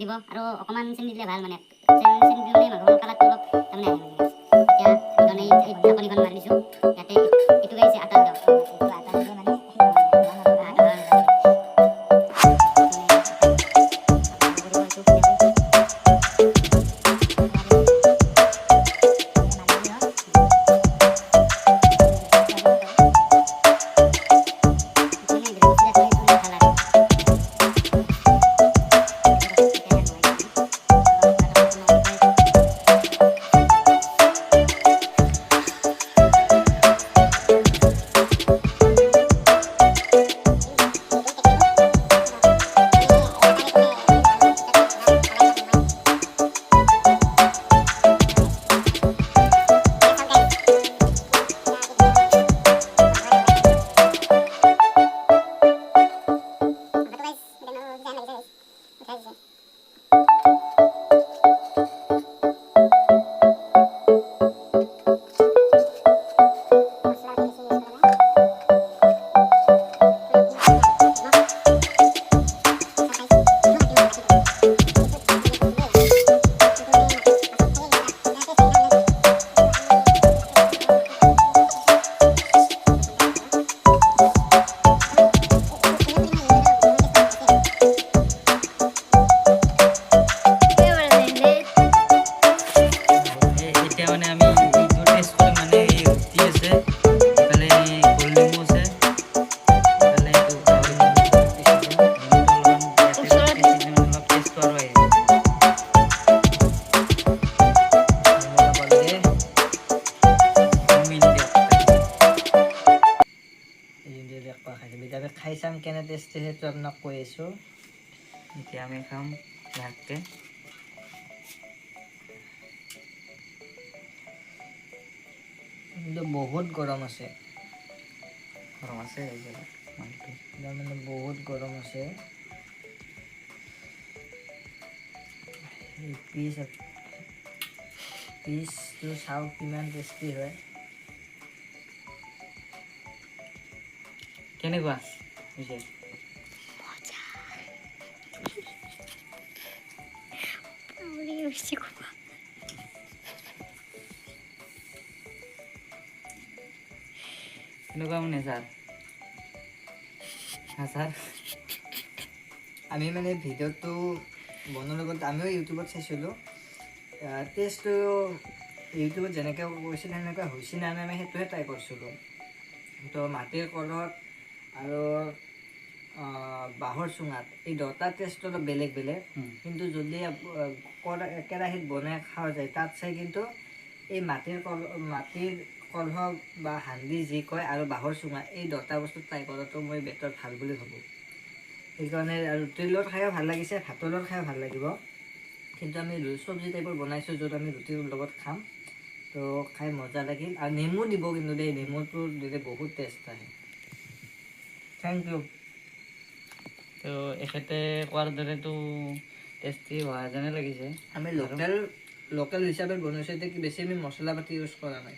দিব আৰু অকণমান চেনি দিলে ভাল মানে চেনি দিলে মানে মাংসৰ কালাৰটো অলপ তাৰমানে আহে মানে এতিয়া ধৰণে এই ঢাকনিখন মাৰি দিছোঁ ইয়াতে এইটো গাইছে আটা দিওঁ আটা দিলে মানে খাই চাম কেনে টেষ্টি সেইটো আপোনাক কৈ আছোঁ এতিয়া আমি খাম লাহেকৈ কিন্তু বহুত গৰম আছে মানে বহুত গৰম আছে পিচটো চাওঁ কিমান টেষ্টি হয় কেনেকুৱা হৈছে কেনেকুৱা মানে ছাৰ আমি মানে ভিডিঅ'টো বনোৱাৰ লগত আমিও ইউটিউবত চাইছিলোঁ টেষ্টটো ইউটিউবত যেনেকৈ কৈছিল সেনেকুৱা হৈছে নে নাই আমি সেইটোহে ট্ৰাই কৰিছিলোঁ তো মাটিৰ কলত আৰু বাঁহৰ চুঙাত এই দুটা টেষ্টটো অলপ বেলেগ বেলেগ কিন্তু যদি কেৰাহীত বনাই খোৱা যায় তাত চাই কিন্তু এই মাটিৰ কলহ বা হান্দি যি কয় আৰু বাঁহৰ চুঙা এই দুটা বস্তু ট্ৰাই কৰাটো মই বেটাৰ ভাল বুলি ভাবোঁ সেইকাৰণে ৰুটিৰ লগত খায়ো ভাল লাগিছে ভাতৰ লগত খায়ো ভাল লাগিব কিন্তু আমি চব্জি টাইপৰ বনাইছোঁ য'ত আমি ৰুটিৰ লগত খাম তো খাই মজা লাগিল আৰু নেমু দিব কিন্তু দেই নেমুটো দিলে বহুত টেষ্ট আহে থেংক ইউ তো এখেতে কোৱাৰ দৰেতো টেষ্টি হোৱা যেনে লাগিছে আমি লোকেল হিচাপে বনাইছোঁ এতিয়া কি বেছি আমি মছলা পাতি ইউজ কৰা নাই